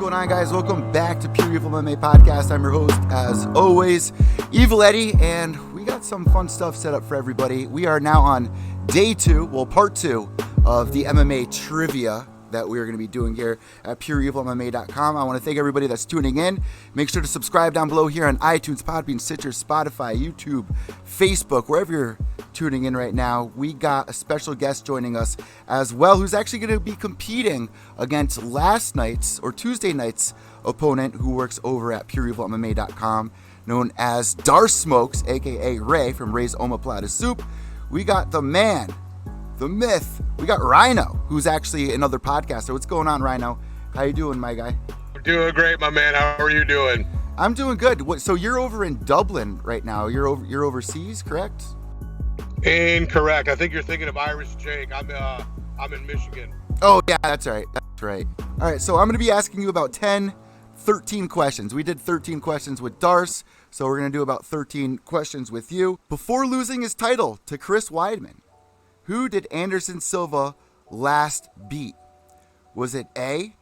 going on, guys? Welcome back to Pure Evil MMA Podcast. I'm your host, as always, Evil Eddie, and we got some fun stuff set up for everybody. We are now on day 2, part 2 of the MMA trivia that we are going to be doing here at pureevilmma.com. I want to thank everybody that's tuning in. Make sure to subscribe down below here on iTunes, Podbean, Stitcher, Spotify, YouTube, Facebook, wherever you're tuning in right now. We got a special guest joining us as well, who's actually going to be competing against last night's or Tuesday night's opponent, who works over at pureevilmma.com, known as Dar Smokes, aka Ray from Ray's Omoplata Soup. We got the man, the myth. We got Rhino, who's actually another podcaster. What's going on, Rhino? How you doing, my guy? I'm doing great, my man. How are you doing? I'm doing good. So you're over in Dublin right now. You're overseas, correct? Incorrect. I think you're thinking of Irish Jake. I'm in Michigan. Oh yeah, that's right. That's right. All right. So I'm going to be asking you about 13 questions. We did 13 questions with Darce, so we're going to do about 13 questions with you. Before losing his title to Chris Weidman, who did Anderson Silva last beat? Was it A,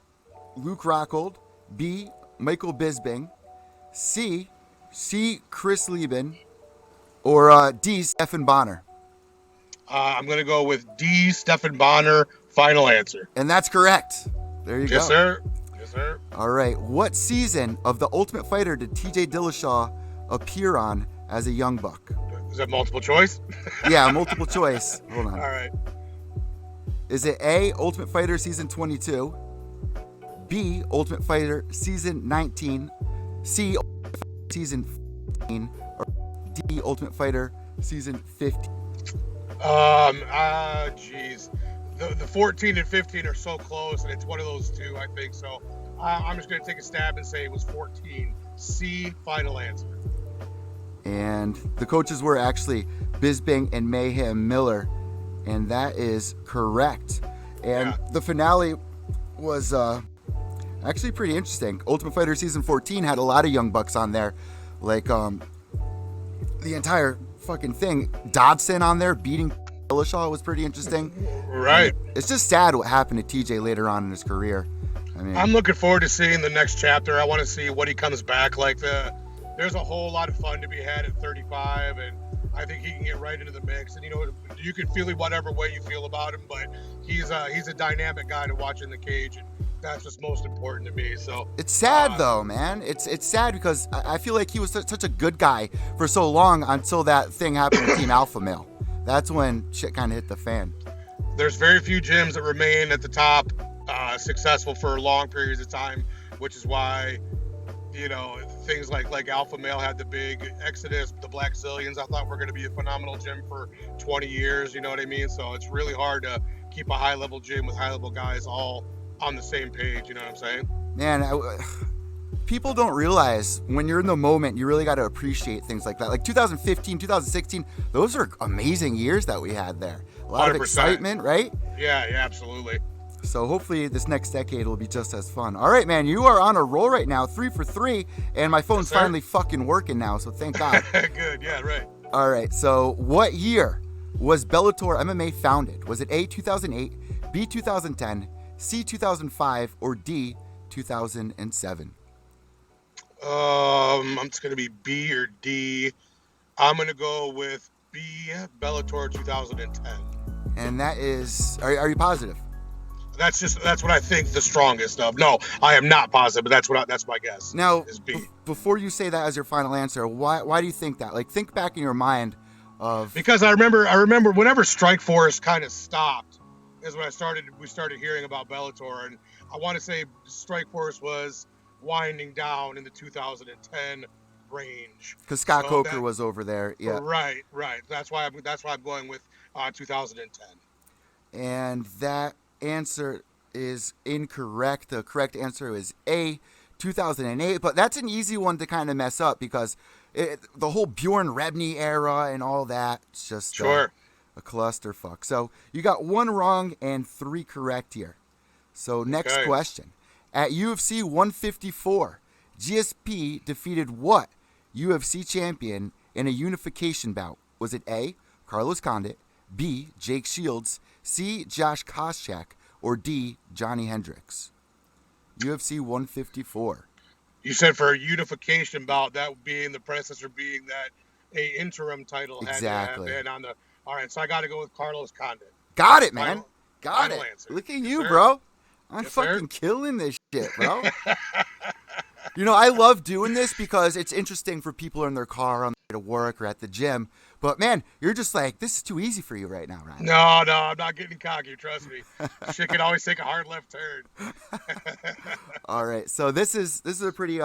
Luke Rockhold, B, Michael Bisping, C, Chris Lieben, or D, Stephan Bonner? I'm going to go with D, Stephan Bonner. Final answer. And that's correct. There you go. Yes, sir. Yes, sir. All right. What season of The Ultimate Fighter did TJ Dillashaw appear on as a young buck? Is that multiple choice? Yeah, multiple choice. Hold on. All right. Is it A, Ultimate Fighter Season 22, B, Ultimate Fighter Season 19, C, Ultimate Fighter Season 15, or D, Ultimate Fighter Season 15? Geez. The 14 and 15 are so close, and it's one of those two, I think. So I'm just going to take a stab and say it was 14. C, final answer. And the coaches were actually Bisping and Mayhem Miller, and that is correct. And the finale was actually pretty interesting. Ultimate Fighter Season 14 had a lot of young bucks on there, like the entire fucking thing. Dodson on there beating Dillashaw was pretty interesting. Right. And it's just sad what happened to TJ later on in his career. I mean, I'm looking forward to seeing the next chapter. I want to see what he comes back like. There's a whole lot of fun to be had at 35, and I think he can get right into the mix. And you can feel him whatever way you feel about him, but he's a dynamic guy to watch in the cage, and that's what's most important to me. So it's sad though, man. It's sad because I feel like he was such a good guy for so long until that thing happened with Team Alpha Male. That's when shit kind of hit the fan. There's very few gyms that remain at the top, successful for long periods of time, which is why, things like Alpha Male had the big exodus, the Black Zillions. I thought were going to be a phenomenal gym for 20 years. You know what I mean? So it's really hard to keep a high-level gym with high-level guys all on the same page. You know what I'm saying? Man, people don't realize when you're in the moment, you really got to appreciate things like that. Like 2015, 2016, those are amazing years that we had there. A lot 100%. Of excitement, right? Yeah, absolutely. So hopefully this next decade will be just as fun. All right, man, you are on a roll right now, 3 for 3, and my phone's finally fucking working now, so thank God. Good, yeah, right. All right, so what year was Bellator MMA founded? Was it A, 2008, B, 2010, C, 2005, or D, 2007? It's going to be B or D. I'm going to go with B, Bellator 2010. And that is, are you positive? That's what I think the strongest of. No, I am not positive, but that's my guess. Now, is B. Before you say that as your final answer, why do you think that? Like, think back in your mind of... Because I remember whenever Strikeforce kind of stopped is when we started hearing about Bellator, and I want to say Strikeforce was winding down in the 2010 range. Because Scott Coker was over there. Yeah. Right. That's why I'm going with 2010. And that answer is incorrect. The correct answer is A, 2008, but that's an easy one to kind of mess up because the whole Bjorn Rebney era and all that, it's just a clusterfuck. So you got 1 wrong and 3 correct here. So next question. At UFC 154, GSP defeated what UFC champion in a unification bout? Was it A, Carlos Condit, B, Jake Shields, C, Josh Koscheck, or D, Johnny Hendricks? UFC 154. You said for a unification bout, that being the predecessor being that a interim title had to have been on the. All right, so I got to go with Carlos Condit. Got it, man. Got it. Answer. Look at Yes, you, sir. bro. I'm Yes, fucking killing this shit, bro. I love doing this because it's interesting for people in their car on the way to work or at the gym. But, man, you're just like, this is too easy for you right now, Ryan. No, I'm not getting cocky. Trust me. Shit can always take a hard left turn. All right, so this is a pretty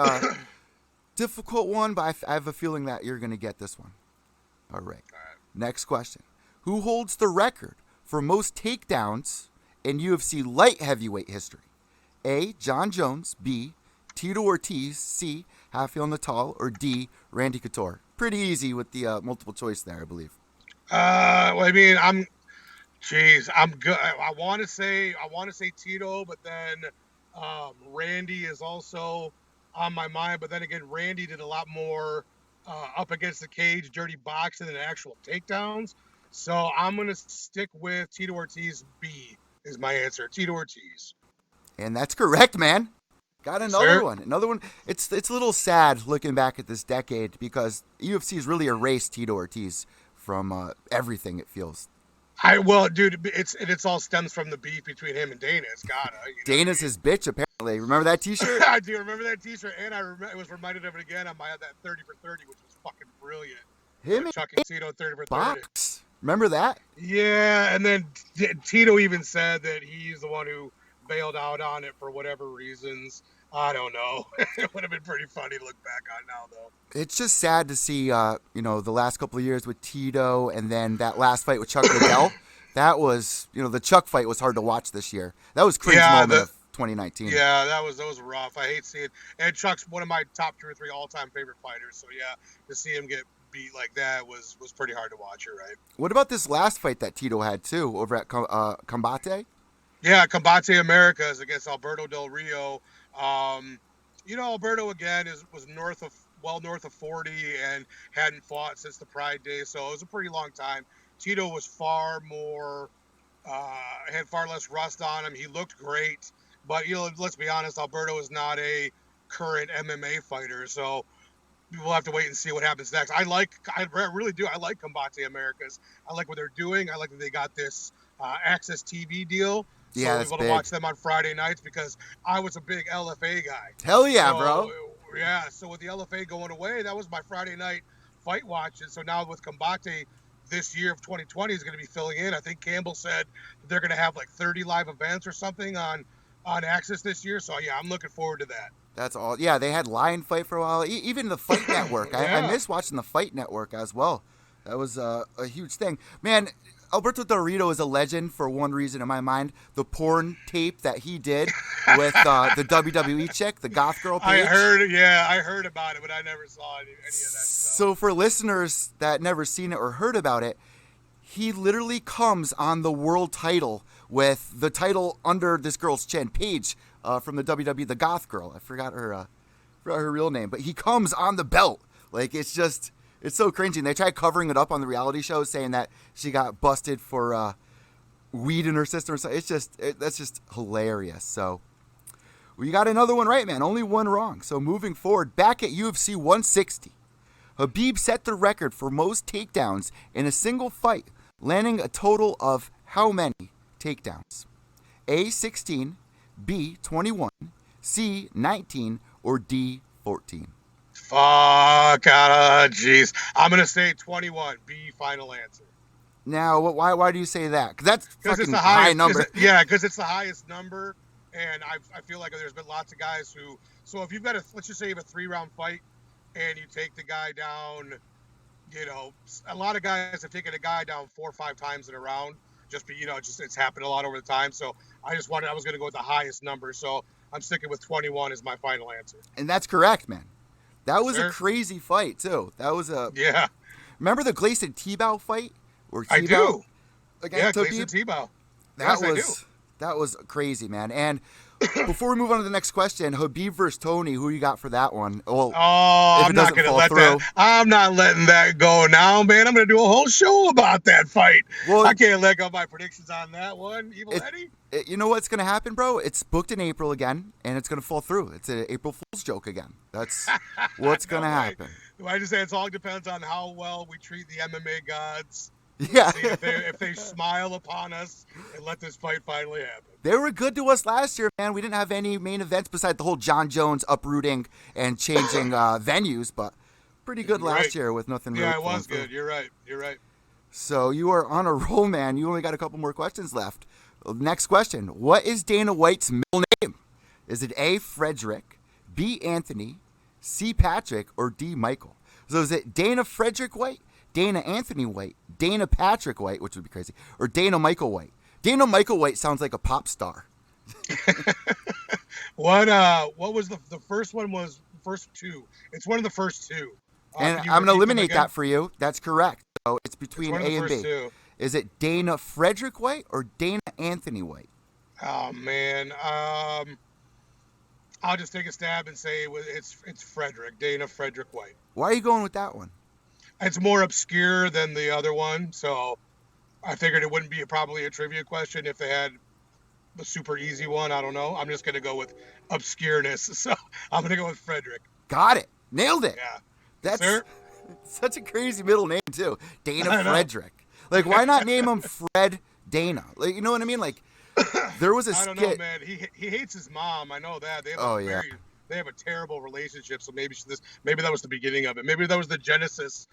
difficult one, but I have a feeling that you're going to get this one. All right. Next question. Who holds the record for most takedowns in UFC light heavyweight history? A, John Jones. B, Tito Ortiz. C, Rafael Natal. Or D, Randy Couture. Pretty easy with the multiple choice there, I believe. Well, I mean, I'm good. I want to say Tito, but then Randy is also on my mind. But then again, Randy did a lot more up against the cage, dirty boxing than actual takedowns. So I'm gonna stick with Tito Ortiz. B is my answer. Tito Ortiz. And that's correct, man. Got another one. Another one. It's a little sad looking back at this decade because UFC has really erased Tito Ortiz from everything, it feels. Dude, it's all stems from the beef between him and Dana. It's gotta. Dana's his bitch, apparently. Remember that T-shirt? I do remember that T-shirt, and I was reminded of it again on that 30 for 30, which was fucking brilliant. Him and Chuck and Tito 30 for 30. Box. Remember that? Yeah, and then Tito even said that he's the one who bailed out on it for whatever reasons. I don't know. It would have been pretty funny to look back on now, though. It's just sad to see, the last couple of years with Tito and then that last fight with Chuck Liddell. That was, the Chuck fight was hard to watch this year. That was crazy moment of 2019. Yeah, that was rough. I hate seeing it. And Chuck's one of my top 2 or 3 all-time favorite fighters. So, yeah, to see him get beat like that was pretty hard to watch. You're right. What about this last fight that Tito had, too, over at Combate? Yeah, Combate Americas against Alberto Del Rio. Alberto again was north of 40 and hadn't fought since the Pride days, so it was a pretty long time. Tito was had far less rust on him. He looked great, but let's be honest, Alberto is not a current MMA fighter, so we'll have to wait and see what happens next. I really do. I like Combate Americas. I like what they're doing. I like that they got this Access TV deal. So yeah, I'm able to watch them on Friday nights because I was a big LFA guy. Hell yeah, bro. Yeah, so with the LFA going away, that was my Friday night fight watch. And so now with Combate, this year of 2020 is going to be filling in. I think Campbell said they're going to have like 30 live events or something on Access this year. So, yeah, I'm looking forward to that. That's all. Yeah, they had Lion Fight for a while. Even the Fight Network. I miss watching the Fight Network as well. That was a huge thing. Man, Alberto Del Rio is a legend for one reason in my mind. The porn tape that he did with the WWE chick, the goth girl page. I heard about it, but I never saw any of that stuff. So for listeners that never seen it or heard about it, he literally comes on the world title with the title under this girl's chin, Paige from the WWE, the goth girl. I forgot her real name, but he comes on the belt. Like, it's so cringy. And they tried covering it up on the reality show, saying that she got busted for weed in her system or something. That's just hilarious. So we got another one right, man. Only one wrong. So moving forward, back at UFC 160, Khabib set the record for most takedowns in a single fight, landing a total of how many takedowns? A, 16, B, 21, C, 19, or D, 14? Fuck, jeez. I'm going to say 21, B, final answer. Now, why do you say that? Because that's fucking it's the high number. Because it's the highest number, and I feel like there's been lots of guys who... So if you've got let's just say you have a 3-round fight, and you take the guy down, a lot of guys have taken a guy down 4 or 5 times in a round. It's happened a lot over the time. So I was going to go with the highest number. So I'm sticking with 21 as my final answer. And that's correct, man. That was a crazy fight, too. That was Yeah. Remember the Gleison Tebow fight? I do. Against Gleison Tebow. That was crazy, man. And Before we move on to the next question, Habib versus Tony, who you got for that one? Well, Oh, if I'm it not doesn't gonna fall let through. that. I'm not letting that go now, man. I'm gonna do a whole show about that fight. Well, I can't let go my predictions on that one. Evil Eddie. You know what's going to happen, bro? It's booked in April again, and it's going to fall through. It's an April Fool's joke again. That's what's going to happen. I just say it all depends on how well we treat the MMA gods. Yeah. See if they smile upon us and let this fight finally happen. They were good to us last year, man. We didn't have any main events besides the whole John Jones uprooting and changing venues, but pretty good last year with nothing really. Yeah, it was through. good. You're right. You're right. So you are on a roll, man. You only got a couple more questions left. Next question. What is Dana White's middle name? Is it A, Frederick, B, Anthony, C, Patrick, or D, Michael? So is it Dana Frederick White, Dana Anthony White, Dana Patrick White, which would be crazy, or Dana Michael White? Dana Michael White sounds like a pop star. What was the first one was first two? It's one of the first two. And I'm going to eliminate that for you. That's correct. So it's between A and B. Two. Is it Dana Frederick White or Dana Anthony White? Oh man, I'll just take a stab and say it's Frederick, Dana Frederick White. Why are you going with that one? It's more obscure than the other one, so I figured it wouldn't be probably a trivia question if they had a super easy one. I don't know. I'm just gonna go with obscureness, so I'm gonna go with Frederick. Got it. Nailed it. Yeah. That's such a crazy middle name too. Dana Frederick. Like, why not name him Fred Dana? Like, you know what I mean? Like, there was a skit. I don't know, man. He hates his mom. I know that. They have they have a terrible relationship. So maybe that was the beginning of it. Maybe that was the genesis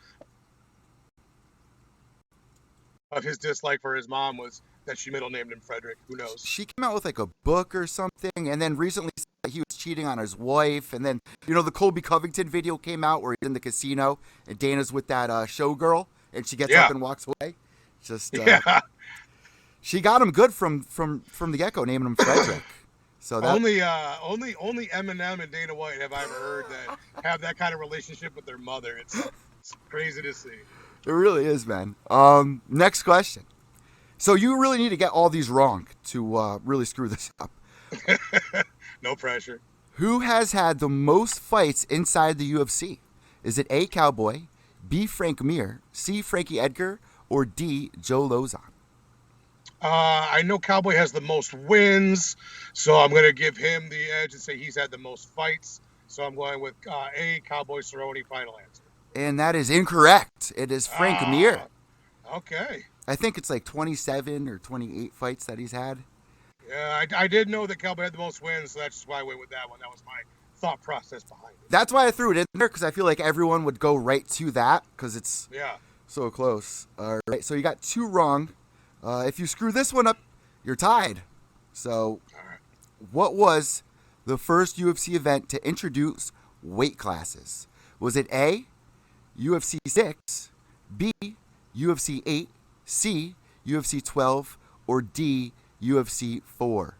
of his dislike for his mom, was that she middle named him Frederick. Who knows? She came out with like a book or something, and then recently he was cheating on his wife, and then the Colby Covington video came out where he's in the casino and Dana's with that showgirl, and she gets up and walks away. Just she got him good from the get-go, naming him Frederick. So that, only Eminem and Dana White have I ever heard that have that kind of relationship with their mother. It's crazy to see. It really is, man. Next question. So you really need to get all these wrong to really screw this up. No pressure. Who has had the most fights inside the UFC? Is it A, Cowboy, B, Frank Mir, C, Frankie Edgar, or D, Joe Lozon? I know Cowboy has the most wins, so I'm going to give him the edge and say he's had the most fights. So I'm going with A, Cowboy Cerrone, final answer. And that is incorrect. It is Frank Mir. Okay. I think it's like 27 or 28 fights that he's had. Yeah, I did know that Cowboy had the most wins, so that's just why I went with that one. That was my thought process behind it. That's why I threw it in there, because I feel like everyone would go right to that, because it's so close. All right, so you got two wrong. If you screw this one up, you're tied. So what was the first UFC event to introduce weight classes? Was it A, UFC 6, B, UFC 8, C, UFC 12, or D, UFC 4?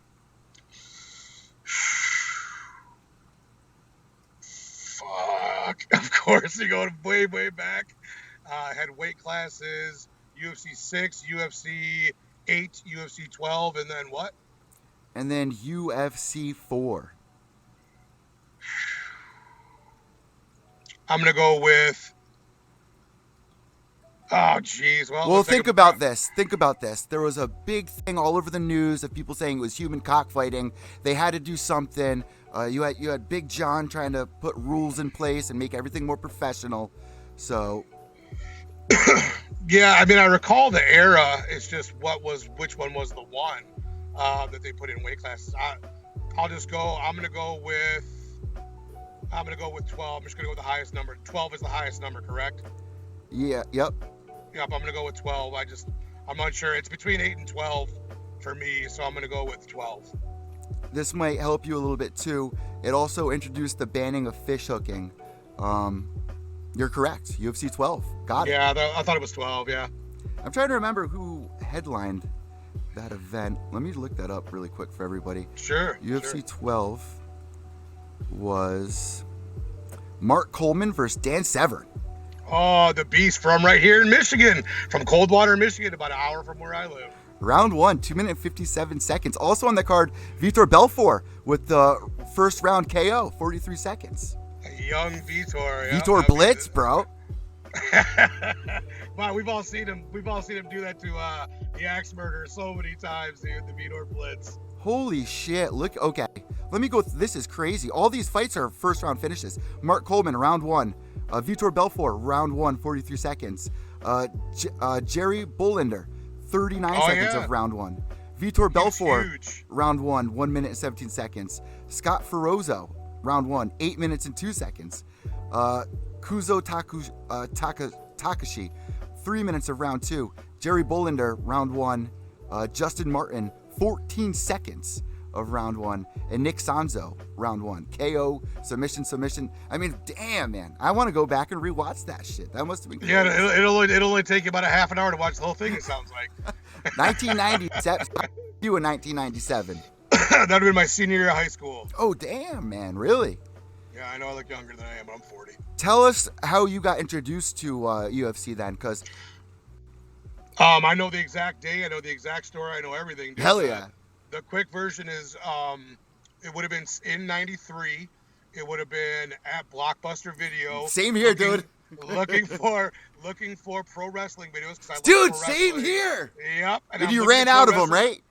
Fuck. Of course, you're going way, way back. Had weight classes, UFC 6, UFC 8, UFC 12, and then what? And then UFC 4. I'm going to go with... Oh, jeez. Well, think about this. Think about this. There was a big thing all over the news of people saying it was human cockfighting. They had to do something. You had Big John trying to put rules in place and make everything more professional. So... Yeah, I mean, I recall the era. It's just which one was the one that they put in weight classes. I'll just go. I'm gonna go with 12. I'm just gonna go with the highest number. 12 is the highest number, correct? Yeah. Yep. Yep. I'm gonna go with 12. I'm unsure. It's between 8 and 12 for me, so I'm gonna go with 12. This might help you a little bit too. It also introduced the banning of fish hooking. You're correct. UFC 12. Got it. Yeah, I thought it was 12, yeah. I'm trying to remember who headlined that event. Let me look that up really quick for everybody. Sure. UFC 12 was Mark Coleman versus Dan Severn. Oh, the beast from right here in Michigan. From Coldwater, Michigan, about an hour from where I live. Round 1, 2 minute 57 seconds. Also on the card, Vitor Belfort with the first round KO, 43 seconds. Young Vitor. Vitor Blitz, bro. Wow, we've all seen him. We've all seen him do that to the Axe Murderer so many times, dude. The Vitor Blitz. Holy shit! Look, okay. Let me go. This is crazy. All these fights are first round finishes. Mark Coleman, round 1. Vitor Belfort, round 1, 43 seconds. Jerry Bullender, 39 seconds of round 1. Vitor Belfort, round 1, 1 minute and 17 seconds. Scott Ferozzo, round 1, 8 minutes and 2 seconds. Kuzo Takashi, 3 minutes of round 2. Jerry Bullender, round 1. Justin Martin, 14 seconds of round 1. And Nick Sanzo, round 1. KO, submission. I mean, damn, man. I want to go back and rewatch that shit. That must have been crazy. Yeah, it'll only take you about a half an hour to watch the whole thing, it sounds like. 1997. You in 1997. That would have been my senior year of high school. Oh, damn, man. Really? Yeah, I know I look younger than I am, but I'm 40. Tell us how you got introduced to UFC then, because... I know the exact day. I know the exact story. I know everything. Dude. Hell yeah. The quick version is it would have been in 93. It would have been at Blockbuster Video. Same here, dude. looking for pro wrestling videos. Dude, same here. Yep. And you ran out of them, right?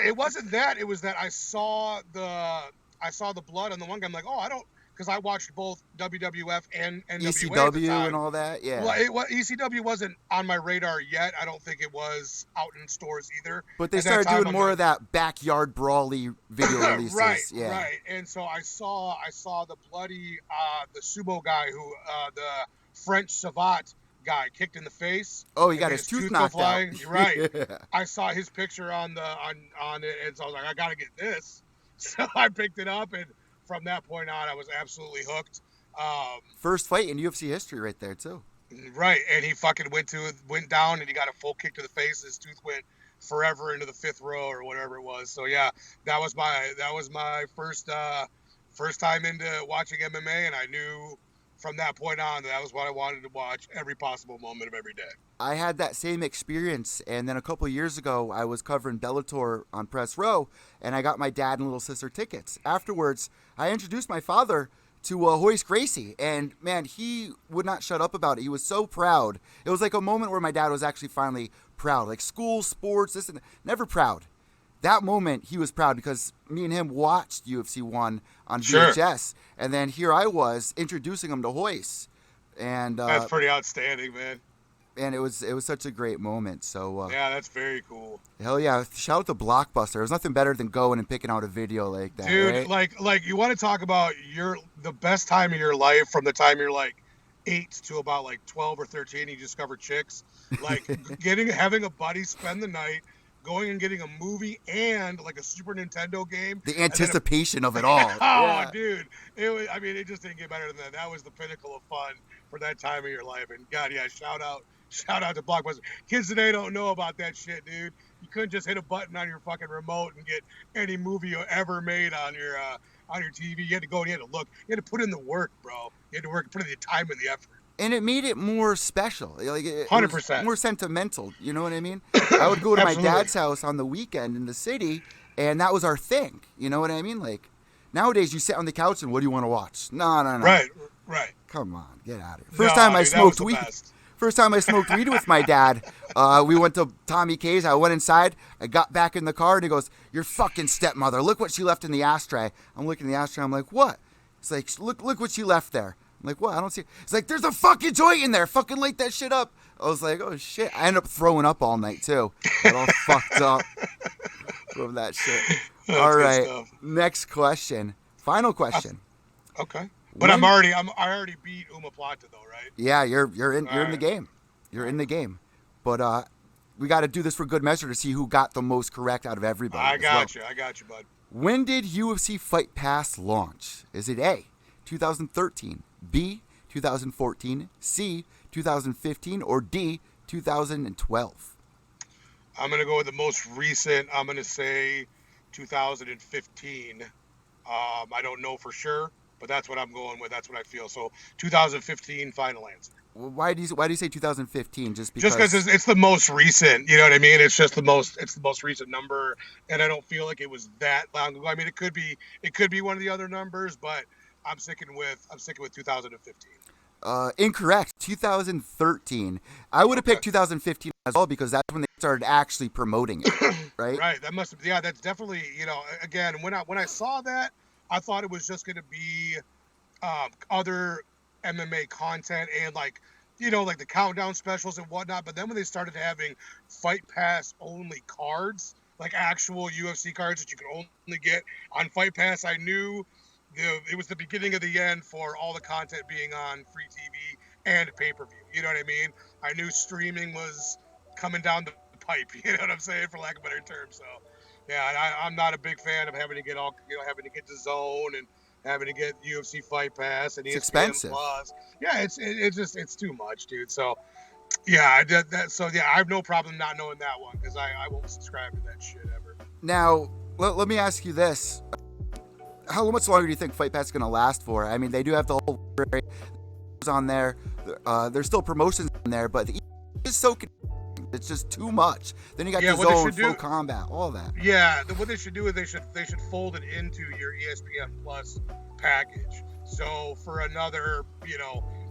It wasn't that. It was that I saw the blood on the one guy. I'm like, oh, I don't, because I watched both WWF and NWA ECW and all that. Yeah. Well, ECW wasn't on my radar yet. I don't think it was out in stores either. But they started doing more of that backyard brawly video releases. Right. And so I saw the bloody the sumo guy who the French savate guy kicked in the face. Oh, he got his tooth knocked out. Right. Yeah. I saw his picture on it, and so I was like, I gotta get this. So I picked it up, and from that point on, I was absolutely hooked. First fight in UFC history, right there too. Right, and he fucking went down, and he got a full kick to the face. His tooth went forever into the 5th row or whatever it was. So yeah, that was my first time into watching MMA, and I knew from that point on that was what I wanted to watch every possible moment of every day. I had that same experience, and then a couple of years ago, I was covering Bellator on Press Row, and I got my dad and little sister tickets. Afterwards, I introduced my father to Hoist Gracie, and man, he would not shut up about it. He was so proud. It was like a moment where my dad was actually finally proud. Like school, sports, this and that. Never proud. That moment, he was proud because me and him watched UFC 1 on VHS, and then here I was introducing him to Hoist. And that's pretty outstanding, man. And it was such a great moment. So yeah, that's very cool. Hell yeah! Shout out to Blockbuster. There's nothing better than going and picking out a video like that, dude. Right? Like you want to talk about the best time of your life from the time you're like 8 to about like 12 or 13. You discover chicks, like having a buddy spend the night, going and getting a movie and like a Super Nintendo game. The anticipation of it all. Oh, dude. It just didn't get better than that. That was the pinnacle of fun for that time of your life. And God, yeah, shout out to Blockbuster. Kids today don't know about that shit, dude. You couldn't just hit a button on your fucking remote and get any movie you ever made on your TV. You had to go and you had to look. You had to put in the work, bro. You had to put in the time and the effort. And it made it more special. Like 100%. More sentimental. You know what I mean? I would go to my dad's house on the weekend in the city, and that was our thing. You know what I mean? Like, nowadays you sit on the couch and what do you want to watch? No. Right. Come on, get out of here. First time I smoked weed with my dad, we went to Tommy K's. I went inside. I got back in the car, and he goes, "Your fucking stepmother. Look what she left in the ashtray." I'm looking in the ashtray. I'm like, "What?" It's like, look what she left there. I'm like, what? I don't see it. It's like, there's a fucking joint in there. Fucking light that shit up. I was like, oh, shit. I ended up throwing up all night, too. Got all fucked up from that shit. All right. Next question. Final question. Okay. But I already beat Uma Plata, though, right? Yeah, you're in the game. You're in the game. But we got to do this for good measure to see who got the most correct out of everybody. I got you, bud. When did UFC Fight Pass launch? Is it A, 2013, B, 2014, C, 2015, or D, 2012? I'm going to go with the most recent. I'm going to say 2015. I don't know for sure, but that's what I'm going with. That's what I feel. So 2015, final answer. Why do you say 2015? Just Just because it's the most recent, you know what I mean? It's the most recent number, and I don't feel like it was that long ago. I mean, it could be one of the other numbers, but I'm sticking with 2015. Incorrect. 2013. I would have picked 2015 as well because that's when they started actually promoting it, right? Right. That must have. Yeah, that's definitely. Again, when I saw that, I thought it was just going to be other MMA content and like the countdown specials and whatnot. But then when they started having Fight Pass only cards, like actual UFC cards that you could only get on Fight Pass, I knew it was the beginning of the end for all the content being on free TV and pay-per-view. You know what I mean? I knew streaming was coming down the pipe. You know what I'm saying, for lack of a better term. So, yeah, I'm not a big fan of having to get the Zone and having to get UFC Fight Pass and ESPN expensive. Plus. Yeah, it's too much, dude. So, yeah, I did that. So, yeah, I have no problem not knowing that one because I won't subscribe to that shit ever. Now, let me ask you this. How much longer do you think Fight Pass is going to last for? I mean, they do have the whole on there. There's still promotions on there, but it's so confusing. It's just too much. Then you got the Zone, Full Combat, all that. Yeah, what they should do is they should fold it into your ESPN Plus package. So for another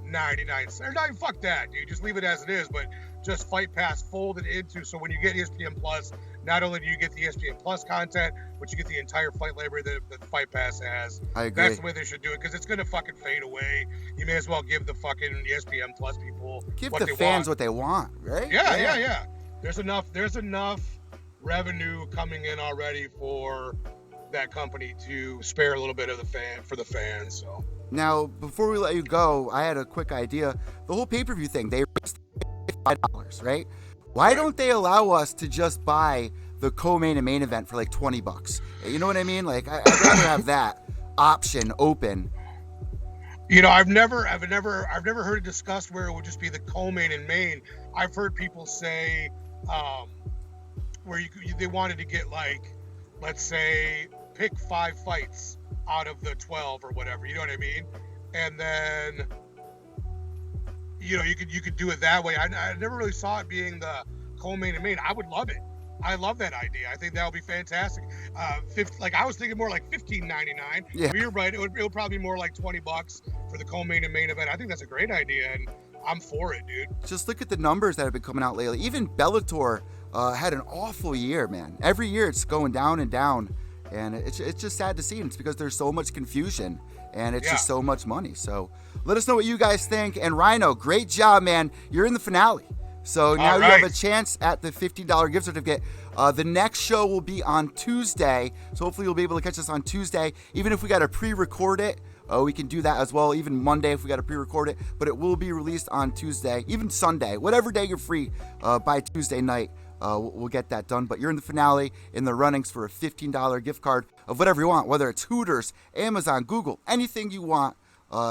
99 cents, or not, fuck that, dude. Just leave it as it is. But just Fight Pass, fold it into. So when you get ESPN Plus, not only do you get the ESPN Plus content, but you get the entire fight library that Fight Pass has. I agree. That's the way they should do it because it's gonna fucking fade away. You may as well give the fucking ESPN Plus people what the fans what they want, right? Yeah. There's enough revenue coming in already for that company to spare a little bit of the fans. So now, before we let you go, I had a quick idea. The whole pay-per-view thing, they raised $5, right? Why don't they allow us to just buy the co-main and main event for like $20? You know what I mean? Like, I'd rather have that option open. I've never heard it discussed where it would just be the co-main and main. I've heard people say where they wanted to get, like, let's say, pick 5 fights out of the 12 or whatever. You know what I mean? And then you could do it that way. I never really saw it being the co-main and main. I would love it. I love that idea. I think that would be fantastic. I was thinking more like $15.99. Yeah. But you're right. It would probably be more like $20 for the co-main and main event. I think that's a great idea, and I'm for it, dude. Just look at the numbers that have been coming out lately. Even Bellator had an awful year, man. Every year it's going down and down, and it's just sad to see. And it's because there's so much confusion, and it's just so much money. So let us know what you guys think. And Rhino, great job, man. You're in the finale. So now you have a chance at the $15 gift certificate. The next show will be on Tuesday. So hopefully you'll be able to catch us on Tuesday. Even if we got to pre-record it, we can do that as well. Even Monday if we got to pre-record it. But it will be released on Tuesday, even Sunday. Whatever day you're free by Tuesday night, we'll get that done. But you're in the finale, in the runnings for a $15 gift card of whatever you want, whether it's Hooters, Amazon, Google, anything you want.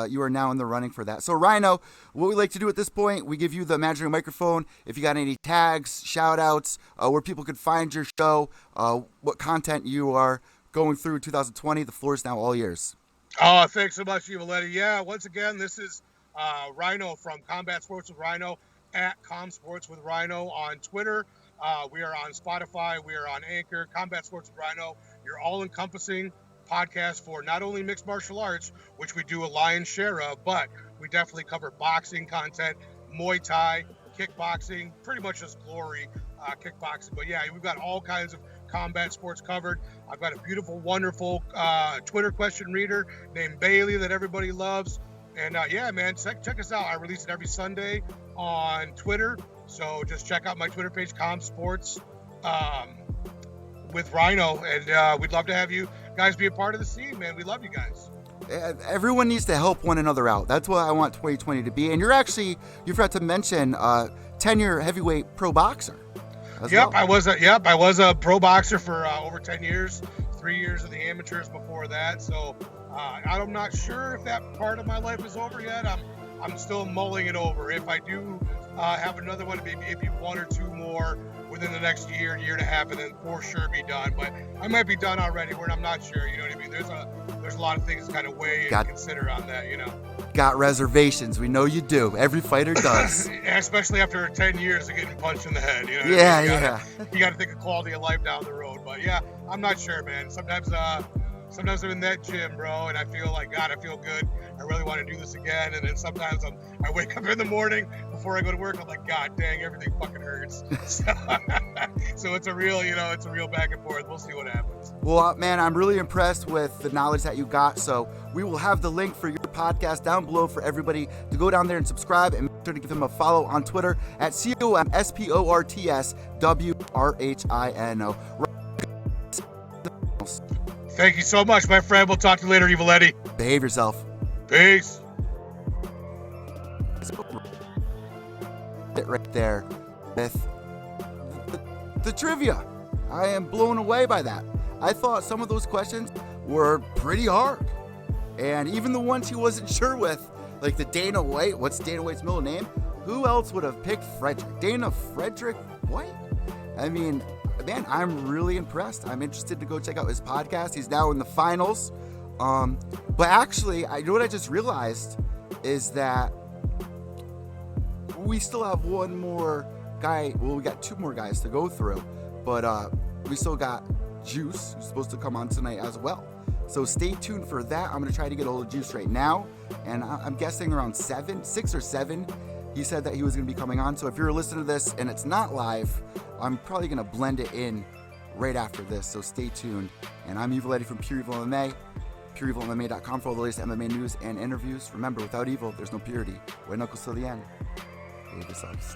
You are now in the running for that. So, Rhino, what we like to do at this point, we give you the imaginary microphone. If you got any tags, shout-outs, where people could find your show, what content you are going through 2020, the floor is now all yours. Oh, thanks so much, Evaletta. Yeah, once again, this is Rhino from Combat Sports with Rhino, at ComSports with Rhino on Twitter. We are on Spotify. We are on Anchor. Combat Sports with Rhino, your all-encompassing podcast for not only mixed martial arts, which we do a lion's share of, but we definitely cover boxing content, Muay Thai, kickboxing, pretty much just glory kickboxing. But yeah, we've got all kinds of combat sports covered. I've got a beautiful, wonderful Twitter question reader named Bailey that everybody loves. And yeah, man, check us out. I release it every Sunday on Twitter. So just check out my Twitter page, ComSports with Rhino. And we'd love to have you guys be a part of the scene, man. We love you guys. Everyone needs to help one another out. That's what I want 2020 to be. And you forgot to mention 10-year heavyweight pro boxer. Yep, well. I was a pro boxer for over 10 years, 3 years in the amateurs before that. So I'm not sure if that part of my life is over yet. I'm still mulling it over. If I do have another one, maybe 1 or 2 more within the next year and a half, and then for sure be done. But I might be done already, where I'm not sure. You know what I mean? There's a a lot of things to kind of weigh and consider on that, you know. Got reservations. We know you do. Every fighter does. Especially after 10 years of getting punched in the head. You know, Yeah, you got to think of quality of life down the road. But yeah, I'm not sure, man. Sometimes I'm in that gym, bro, and I feel like, God, I feel good. I really want to do this again. And then sometimes I wake up in the morning before I go to work. I'm like, God dang, everything fucking hurts. So it's a real, it's a real back and forth. We'll see what happens. Well, man, I'm really impressed with the knowledge that you got. So we will have the link for your podcast down below for everybody to go down there and subscribe, and make sure to give him a follow on Twitter at COMSPORTSWRHINO. Thank you so much, my friend. We'll talk to you later, Evil Eddie. Behave yourself. Peace. Right there with the trivia. I am blown away by that. I thought some of those questions were pretty hard. And even the ones he wasn't sure with, like the Dana White, what's Dana White's middle name? Who else would have picked Frederick? Dana Frederick White? I mean, man, I'm really impressed. I'm interested to go check out his podcast. He's now in the finals. But actually, I know what I just realized is that we still have one more guy. Well, we got two more guys to go through, but we still got Juice, who's supposed to come on tonight as well. So stay tuned for that. I'm going to try to get a hold of Juice right now, and I'm guessing around 6 or 7. He said that he was going to be coming on. So if you're listening to this and it's not live, I'm probably going to blend it in right after this. So stay tuned. And I'm Evil Eddie from Pure Evil MMA, pureevilmma.com for all the latest MMA news and interviews. Remember, without evil, there's no purity. White knuckles till the end. Behave yourselves.